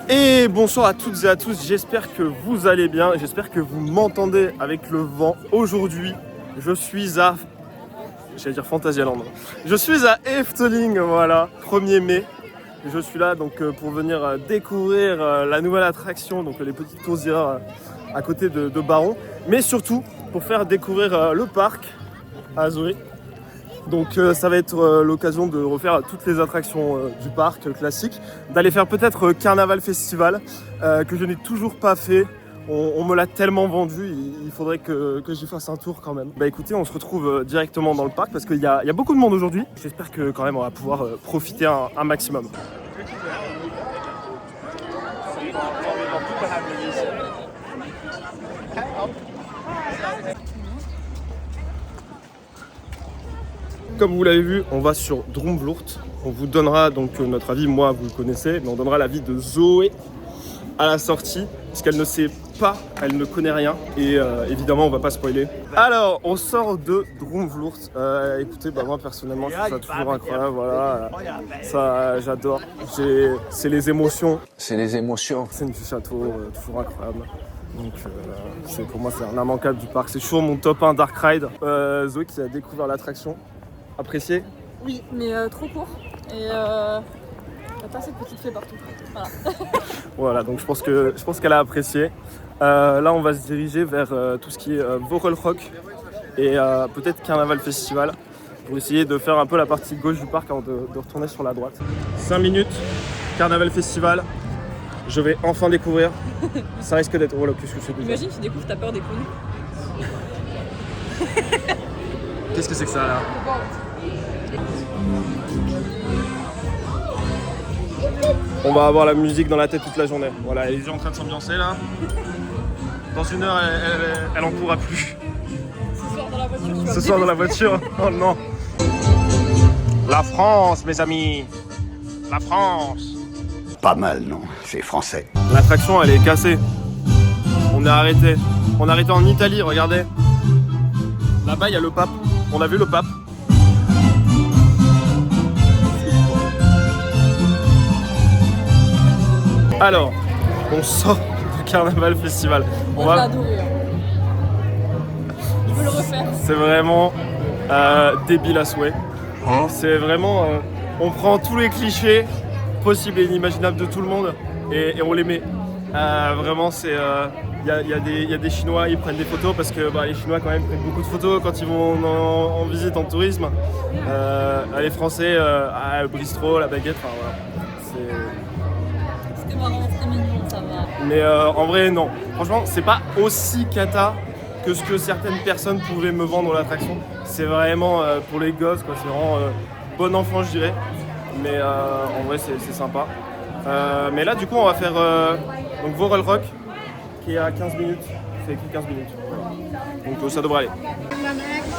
Et bonsoir à toutes et à tous, j'espère que vous allez bien, j'espère que vous m'entendez avec le vent. Aujourd'hui, je suis à... J'allais dire Phantasialand. Je suis à Efteling, voilà, 1er mai. Je suis là donc pour venir découvrir la nouvelle attraction, donc les petites tourzières à côté de Baron. Mais surtout, pour faire découvrir le parc à Zoé. Donc ça va être l'occasion de refaire toutes les attractions du parc classique, d'aller faire peut-être Carnaval Festival que je n'ai toujours pas fait. On me l'a tellement vendu, il faudrait que j'y fasse un tour quand même. Bah écoutez, on se retrouve directement dans le parc parce qu'il y a beaucoup de monde aujourd'hui. J'espère que quand même on va pouvoir profiter un maximum. Comme vous l'avez vu, on va sur Droomvloert. On vous donnera donc notre avis, moi vous le connaissez, mais on donnera l'avis de Zoé à la sortie, parce qu'elle ne sait pas, elle ne connaît rien, et évidemment on va pas spoiler. Alors, on sort de Droomvloert. Écoutez, bah moi personnellement je trouve ça toujours incroyable, voilà, ça j'adore. C'est les émotions. C'est les émotions. C'est du château, toujours incroyable. Donc pour moi c'est un immanquable du parc, c'est toujours mon top 1 Dark Ride. Zoé qui a découvert l'attraction. Apprécié? Oui, mais trop court. Et t'as pas cette petite fée partout. Voilà. Voilà, donc je pense qu'elle a apprécié. Là, on va se diriger vers tout ce qui est Vogelrok et peut-être Carnaval Festival pour essayer de faire un peu la partie gauche du parc avant de retourner sur la droite. 5 minutes, Carnaval Festival. Je vais enfin découvrir. Ça risque d'être... Oh là, qu'est-ce que c'est déjà? Imagine, tu découvres, t'as peur des clowns. Qu'est-ce que c'est que ça là? On va avoir la musique dans la tête toute la journée. Voilà, elle est déjà en train de s'ambiancer là. Dans une heure, elle en pourra plus. Ce soir dans la voiture, tu vas Ce soir dans la voiture, oh non. La France, mes amis. La France. Pas mal, non? C'est français. L'attraction, elle est cassée. On est arrêté. On est arrêté en Italie, regardez. Là-bas, il y a le pape. On a vu le pape. Alors, on sort du Carnaval Festival. Moi, je l'ai adoré. Je veux le refaire. C'est vraiment débile à souhait. C'est vraiment... on prend tous les clichés possibles et inimaginables de tout le monde et on les met. Vraiment, c'est... Il y a des Chinois, ils prennent des photos parce que les Chinois quand même prennent beaucoup de photos quand ils vont en visite, en tourisme. Les Français, le bistrot, la baguette, enfin voilà. C'était marrant, c'était mignon, ça va. Mais en vrai, non. Franchement, c'est pas aussi cata que ce que certaines personnes pouvaient me vendre l'attraction. C'est vraiment pour les gosses, quoi. C'est vraiment bon enfant, je dirais. Mais en vrai, c'est sympa. Mais là, du coup, on va faire donc Vogelrok, qui est à 15 minutes. C'est écrit 15 minutes. Donc ça devrait aller.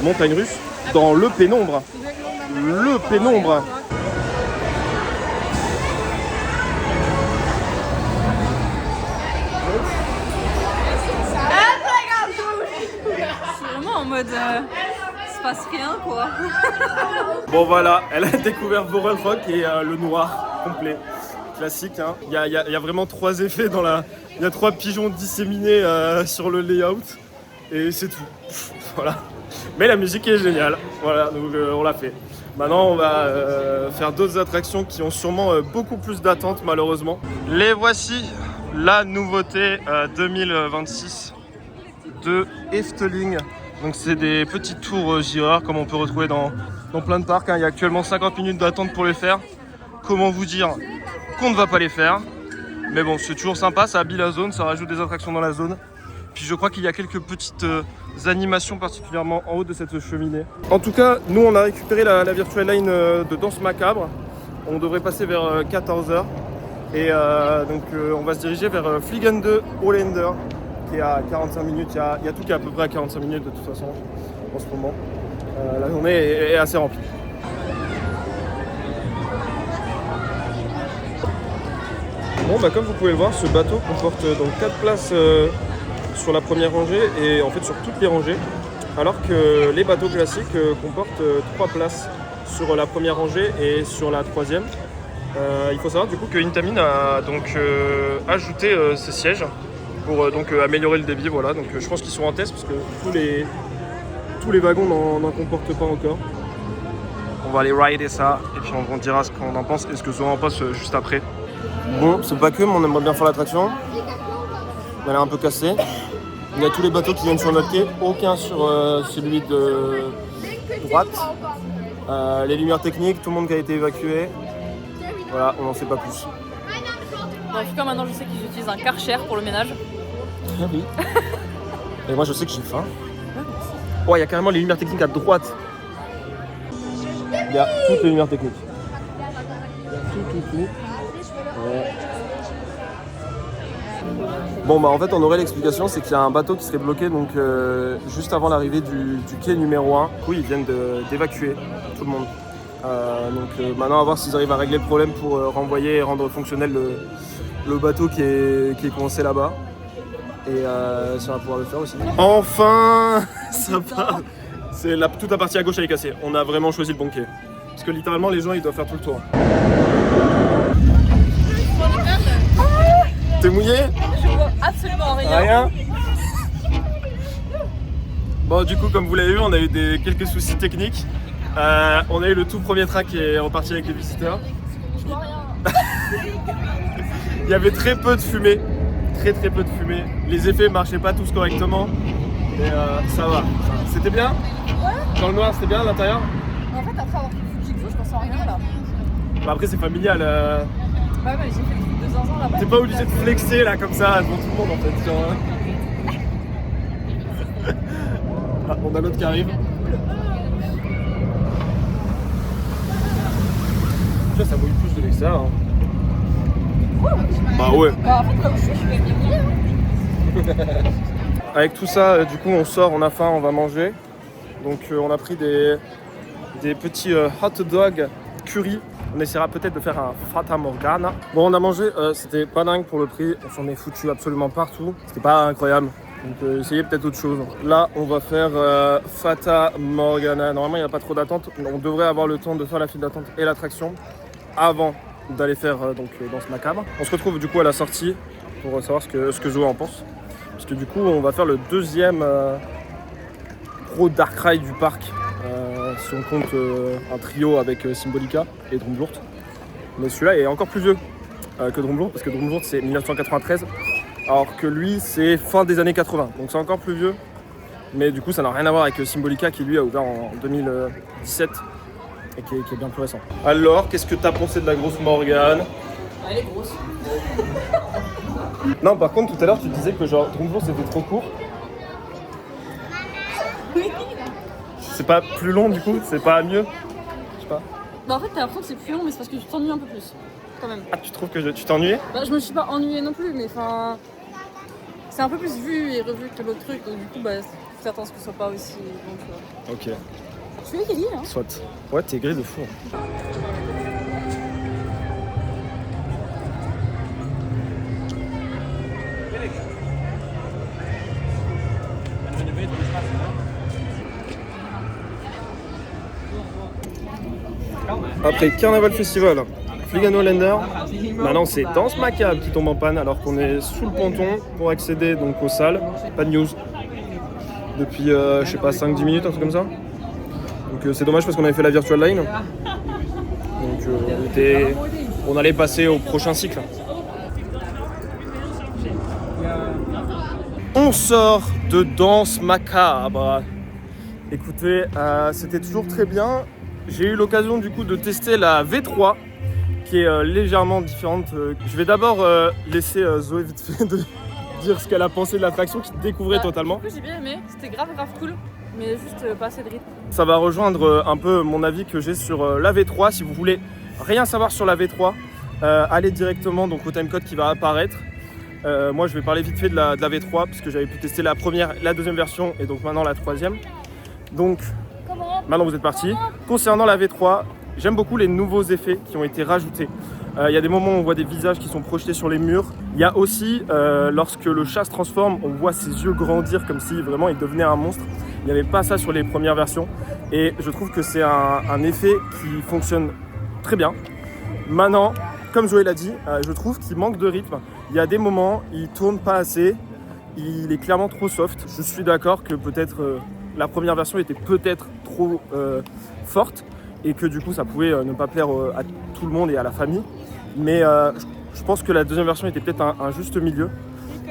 Montagne russe dans le pénombre. Le pénombre. C'est vraiment en mode... il se passe rien, quoi. Bon voilà, elle a découvert Vogelrok et le noir complet. Classique, hein. Il y a vraiment 3 effets dans la... Il y a 3 pigeons disséminés sur le layout et c'est tout. Voilà. Mais la musique est géniale. Voilà, donc on l'a fait. Maintenant, on va faire d'autres attractions qui ont sûrement beaucoup plus d'attente, malheureusement. Les voici, la nouveauté 2026 de Efteling. Donc c'est des petites tours gireurs comme on peut retrouver dans plein de parcs, hein. Il y a actuellement 50 minutes d'attente pour les faire. Comment vous dire qu'on ne va pas les faire? Mais bon, c'est toujours sympa, ça habille la zone, ça rajoute des attractions dans la zone. Puis je crois qu'il y a quelques petites animations particulièrement en haut de cette cheminée. En tout cas, nous on a récupéré la Virtual Line de Danse Macabre. On devrait passer vers 14h. Et donc on va se diriger vers Fliegende Holländer, qui est à 45 minutes. Il y a tout qui est à peu près à 45 minutes de toute façon en ce moment. La journée est assez remplie. Bon, comme vous pouvez le voir, ce bateau comporte donc 4 places sur la première rangée et en fait sur toutes les rangées, alors que les bateaux classiques comportent 3 places sur la première rangée et sur la troisième. Il faut savoir du coup que Intamin a donc ajouté ces sièges pour donc améliorer le débit. Voilà, donc je pense qu'ils sont en test parce que tous les wagons n'en comportent pas encore. On va aller rider ça et puis on dira ce qu'on en pense et ce que Zoé en pense juste après. Bon, c'est pas que, mais on aimerait bien faire l'attraction. Elle est un peu cassée. Il y a tous les bateaux qui viennent sur notre quai, aucun sur celui de droite. Les lumières techniques, tout le monde qui a été évacué. Voilà, on n'en sait pas plus. Bon, en tout cas, maintenant je sais qu'ils utilisent un Karcher pour le ménage. Ah oui. Et moi je sais que j'ai faim. Oh, il y a carrément les lumières techniques à droite. Il y a toutes les lumières techniques. Il y a tout. Ouais. Bon bah en fait on aurait l'explication, c'est qu'il y a un bateau qui serait bloqué donc juste avant l'arrivée du quai numéro 1. Du coup ils viennent d'évacuer tout le monde. Donc maintenant on va voir s'ils arrivent à régler le problème pour renvoyer et rendre fonctionnel le bateau qui est coincé là-bas. Et ça va pouvoir le faire aussi. Enfin ça part. C'est toute la partie à gauche elle est cassée. On a vraiment choisi le bon quai. Parce que littéralement les gens ils doivent faire tout le tour. T'es mouillé? Je vois absolument rien. Bon du coup comme vous l'avez vu on a eu quelques soucis techniques. On a eu le tout premier train qui est reparti avec les visiteurs. Je vois rien. Il y avait très peu de fumée. Très peu de fumée. Les effets marchaient pas tous correctement. Mais ça va. C'était bien? Ouais. Dans le noir c'était bien à l'intérieur? En fait après avoir fait le Fujitsu je pense à rien là. Bah, après c'est familial. Ouais mais j'ai fait le truc de zinzin là-bas. T'es pas obligé de flexer là comme ça devant tout le monde en fait. Ah, on a l'autre qui arrive. Ça mouille plus de l'extérieur. Bah ouais. Bah en fait là où je suis bien mouillée. Avec tout ça, du coup on sort, on a faim, on va manger. Donc on a pris des petits hot dogs curry. On essaiera peut-être de faire un Fata Morgana. Bon on a mangé, c'était pas dingue pour le prix. On s'en est foutu absolument partout. C'était pas incroyable. Donc essayez peut-être autre chose. Là on va faire Fata Morgana. Normalement il n'y a pas trop d'attente. On devrait avoir le temps de faire la file d'attente et l'attraction avant d'aller faire donc Danse Macabre. On se retrouve du coup à la sortie pour savoir ce que Zoé en pense. Parce que du coup on va faire le deuxième pro dark ride du parc. Si on compte un trio avec Symbolica et Drumlourt. Mais celui-là est encore plus vieux que Drumlourt parce que Drumlourt c'est 1993 alors que lui c'est fin des années 80 donc c'est encore plus vieux. Mais du coup ça n'a rien à voir avec Symbolica qui lui a ouvert en 2017 et qui est bien plus récent. Alors qu'est-ce que t'as pensé de la grosse Morgane? Elle est grosse. Non par contre tout à l'heure tu disais que genre Drumlourt c'était trop court. Oui. C'est pas plus long du coup? C'est pas mieux? Je sais pas. Bah en fait t'as l'impression que c'est plus long mais c'est parce que tu t'ennuies un peu plus. Quand même. Ah tu trouves que tu t'ennuyais? Bah je me suis pas ennuyée non plus mais enfin... C'est un peu plus vu et revu que l'autre truc donc du coup bah t'attends à ce que ce soit pas aussi bon tu vois. Ok. Je suis Kelly hein. Soit. Ouais t'es gris de fou. Après Carnaval Festival, Fligano Länder, maintenant c'est Danse Macabre qui tombe en panne alors qu'on est sous le ponton pour accéder donc aux salles. Pas de news depuis je sais pas 5-10 minutes, un truc comme ça. Donc c'est dommage parce qu'on avait fait la Virtual Line. Donc on allait passer au prochain cycle. On sort de Danse Macabre. Écoutez, c'était toujours très bien. J'ai eu l'occasion du coup de tester la V3 qui est légèrement différente. Je vais d'abord laisser Zoé vite fait de dire ce qu'elle a pensé de l'attraction qui découvrait totalement. Du coup j'ai bien aimé, c'était grave cool, mais juste pas assez de rythme. Ça va rejoindre un peu mon avis que j'ai sur la V3. Si vous voulez rien savoir sur la V3, allez directement donc, au timecode qui va apparaître. Moi je vais parler vite fait de la V3 parce que j'avais pu tester la première, la deuxième version et donc maintenant la troisième. Donc maintenant vous êtes partis. Concernant la V3, j'aime beaucoup les nouveaux effets qui ont été rajoutés. Il y a des moments où on voit des visages qui sont projetés sur les murs. Il y a aussi, lorsque le chat se transforme, on voit ses yeux grandir comme si vraiment il devenait un monstre. Il n'y avait pas ça sur les premières versions. Et je trouve que c'est un effet qui fonctionne très bien. Maintenant, comme Joël l'a dit, je trouve qu'il manque de rythme. Il y a des moments, il tourne pas assez, il est clairement trop soft. Je suis d'accord que peut-être la première version était peut-être trop forte et que du coup ça pouvait ne pas plaire à tout le monde et à la famille. Mais je pense que la deuxième version était peut-être un juste milieu.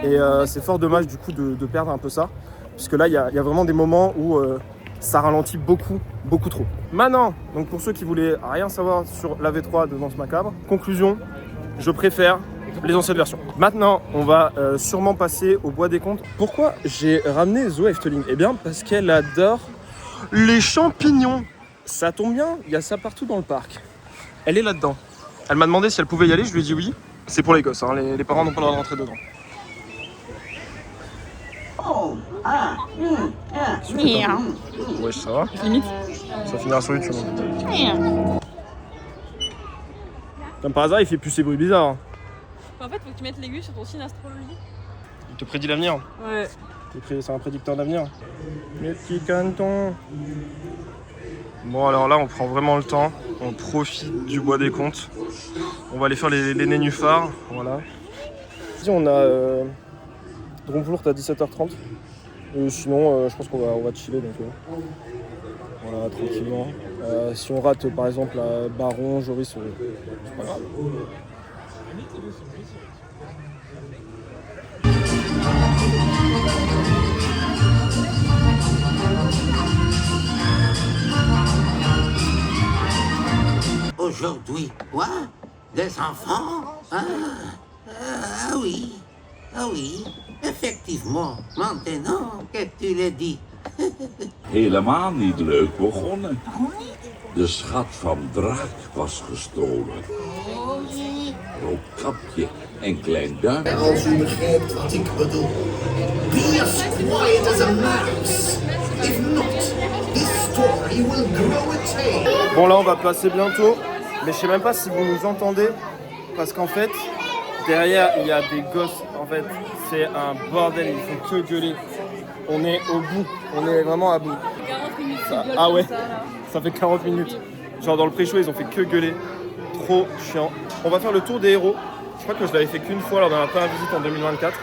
Et c'est fort dommage du coup de perdre un peu ça. Puisque là, il y a vraiment des moments où ça ralentit beaucoup trop. Maintenant, donc pour ceux qui voulaient rien savoir sur la V3 de Danse Macabre, conclusion, je préfère les anciennes versions. Maintenant, on va sûrement passer au bois des contes. Pourquoi j'ai ramené Zoé Efteling? Eh bien, parce qu'elle adore les champignons. Ça tombe bien, il y a ça partout dans le parc. Elle est là-dedans. Elle m'a demandé si elle pouvait y aller, je lui ai dit oui. C'est pour les gosses, hein. Les parents n'ont pas le droit de rentrer dedans. Ouais, ça va. Limite. Ça finira sur YouTube. Comme par hasard, il fait plus ces bruits bizarres. Hein. En fait, faut que tu mettes l'aiguille sur ton signe astrologie. Il te prédit l'avenir. Ouais. C'est un prédicteur d'avenir. Mes petits canetons. Bon, alors là, on prend vraiment le temps. On profite du bois des contes. On va aller faire les nénuphars. Voilà. Ici, on a Dromvlourt à 17h30. Sinon, je pense qu'on va chiller. Donc, voilà, tranquillement. Si on rate, par exemple, la Baron, Joris, c'est pas grave. Aujourd'hui, quoi? Des enfants? Ah oui, effectivement. Maintenant que tu le dis. Helemaal niet leuk begonnen. De schat van Draak was gestolen. Roodkapje en Klein Duim. Als u begrijpt wat ik bedoel. Be as quiet as a mouse. If not, this story will grow a tail. Bon, là, on va passer bientôt. Mais je sais même pas si vous nous entendez. Parce qu'en fait, derrière, il y a des gosses. En fait, c'est un bordel. Ils font que gueuler. On est au bout. On est vraiment à bout. 40 minutes. Ah ouais, ça fait 40 minutes. Genre dans le pré-show, ils ont fait que gueuler. Trop chiant. On va faire le tour des héros. Je crois que je l'avais fait qu'une fois lors de ma première visite en 2024.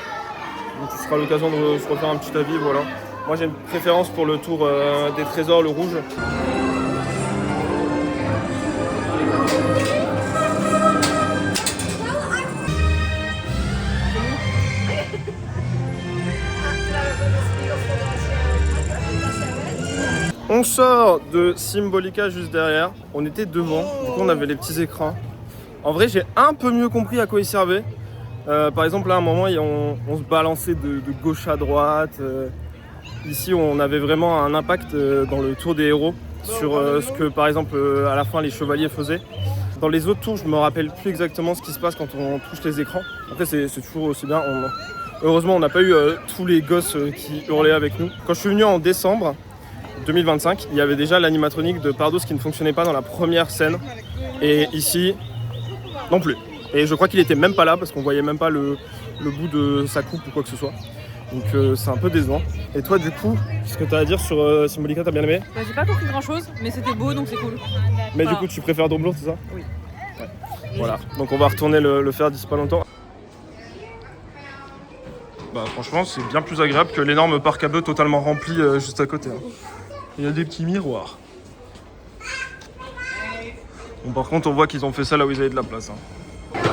Donc ce sera l'occasion de se refaire un petit avis, voilà. Moi j'ai une préférence pour le tour des trésors, le rouge. On sort de Symbolica juste derrière. On était devant, du coup on avait les petits écrans. En vrai, j'ai un peu mieux compris à quoi ils servaient. Par exemple, là, à un moment, on se balançait de gauche à droite. Ici, on avait vraiment un impact dans le tour des héros sur ce que, par exemple, à la fin, les chevaliers faisaient. Dans les autres tours, je me rappelle plus exactement ce qui se passe quand on touche les écrans. Après, c'est toujours aussi bien. Heureusement, on n'a pas eu tous les gosses qui hurlaient avec nous. Quand je suis venu en décembre 2025, il y avait déjà l'animatronique de Pardos qui ne fonctionnait pas dans la première scène. Et ici, non plus. Et je crois qu'il était même pas là parce qu'on voyait même pas le bout de sa coupe ou quoi que ce soit. Donc c'est un peu décevant. Et toi, du coup, qu'est-ce que tu as à dire sur Symbolica? T'as bien aimé? Bah, j'ai pas compris grand chose, mais c'était beau donc c'est cool. Mais Voilà. du coup, tu préfères Dromvlourt, c'est ça? Oui. Ouais. Voilà. Donc on va retourner le faire d'ici pas longtemps. Bah franchement, c'est bien plus agréable que l'énorme parc à bœufs totalement rempli juste à côté. Hein. Il y a des petits miroirs. Bon, par contre, on voit qu'ils ont fait ça là où ils avaient de la place. Hein.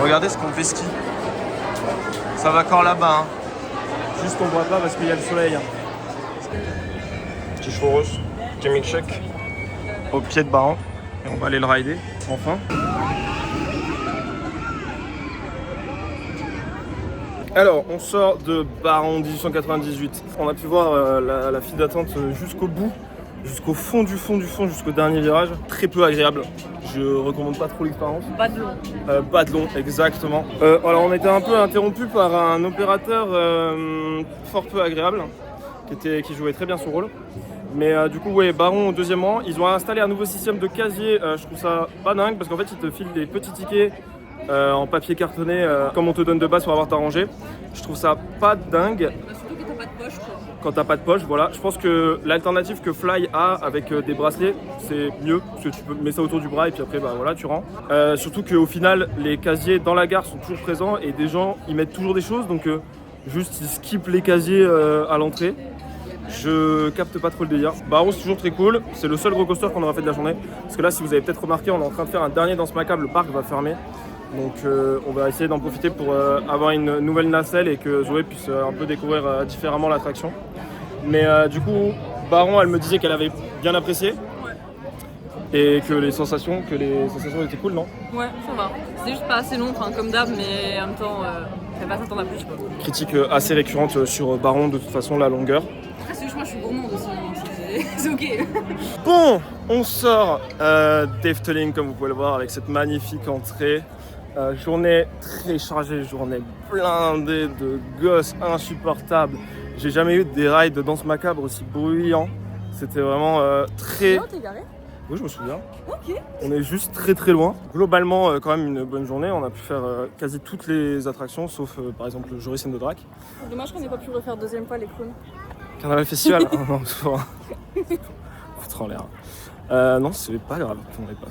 Regardez ce qu'on fait ski. Ça va encore là-bas. Hein. Juste on voit pas parce qu'il y a le soleil. Hein. Petit chevaux petit milkshake au pied de Baron. Et on va aller le rider, enfin. Alors, on sort de Baron 1898. On a pu voir la file d'attente jusqu'au bout. Jusqu'au fond du fond, jusqu'au dernier virage. Très peu agréable. Je recommande pas trop l'expérience. Pas de long. Pas de long, exactement. Alors on était un peu interrompu par un opérateur fort peu agréable qui jouait très bien son rôle. Mais du coup, ouais, Baron au deuxième rang. Ils ont installé un nouveau système de casier. Je trouve ça pas dingue parce qu'en fait, ils te filent des petits tickets en papier cartonné comme on te donne de base pour avoir ta rangée. Je trouve ça pas dingue. Bah, surtout que t'as pas de poche quoi. quand t'as pas de poche. Voilà, je pense que l'alternative que Fly a avec des bracelets, c'est mieux parce que tu peux mettre ça autour du bras et puis après bah voilà, tu rends. Surtout qu'au final, les casiers dans la gare sont toujours présents et des gens ils mettent toujours des choses, donc juste ils skippent les casiers à l'entrée. Je capte pas trop le délire. Baron c'est toujours très cool, c'est le seul gros coaster qu'on aura fait de la journée. Parce que là si vous avez peut-être remarqué, on est en train de faire un dernier Danse Macabre, le parc va fermer. Donc on va essayer d'en profiter pour avoir une nouvelle nacelle et que Zoé puisse un peu découvrir différemment l'attraction. Mais du coup, Baron elle me disait qu'elle avait bien apprécié. Et que les sensations étaient cool, non? Ouais, ça va. C'est juste pas assez long, comme d'hab, mais en même temps, ça va s'attendre à plus. Quoi. Critique assez récurrente sur Baron, de toute façon, la longueur. Après, c'est juste moi, je suis gourmande aussi, donc c'est ok. Bon, on sort d'Efteling, comme vous pouvez le voir, avec cette magnifique entrée. Journée très chargée, journée blindée de gosses insupportables. J'ai jamais eu des rides de Danse Macabre aussi bruyants. C'était vraiment très... Non, t'es garé? Oui, je me souviens. Ok. On est juste très très loin. Globalement, quand même une bonne journée. On a pu faire quasi toutes les attractions, sauf par exemple le Joris and the Drac. Dommage qu'on n'ait pas pu refaire deuxième fois les clowns. Carnaval Festival. Oh non, foutre en l'air. Non, c'est pas grave.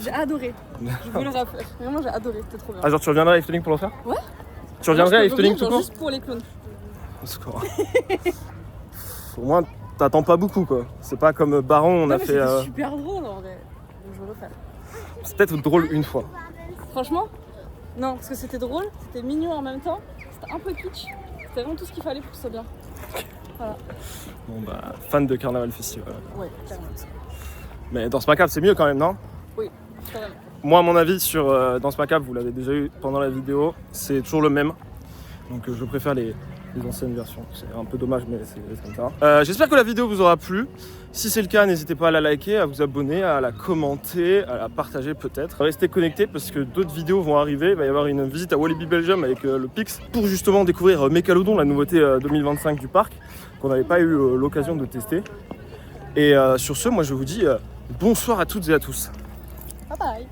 J'ai adoré. Je voulais le refaire. Vraiment, j'ai adoré. C'était trop bien. Ah, genre tu reviendrais à Efteling pour le faire? Ouais. Tu reviendrais à Efteling tout court? Juste pour les clowns. Au secours. Au moins, t'attends pas beaucoup quoi. C'est pas comme Baron, on a fait. C'était super drôle en vrai. Donc je veux le refaire. C'est peut-être drôle une fois. Franchement, non, parce que c'était drôle, c'était mignon en même temps, c'était un peu kitsch. C'était vraiment tout ce qu'il fallait pour que ce soit bien. Voilà. Bon bah, fan de Carnaval Festival. Ouais, clairement. Mais Danse Macabre, c'est mieux quand même, non? Oui, quand même. Moi, mon avis sur Danse Macabre, vous l'avez déjà eu pendant la vidéo, c'est toujours le même. Donc je préfère les anciennes versions. C'est un peu dommage, mais c'est comme ça. J'espère que la vidéo vous aura plu. Si c'est le cas, n'hésitez pas à la liker, à vous abonner, à la commenter, à la partager peut-être. Restez connectés parce que d'autres vidéos vont arriver. Il va y avoir une visite à Walibi Belgium avec le Pix pour justement découvrir Mégalodon, la nouveauté 2025 du parc, qu'on n'avait pas eu l'occasion de tester. Et sur ce, moi je vous dis bonsoir à toutes et à tous. Bye bye.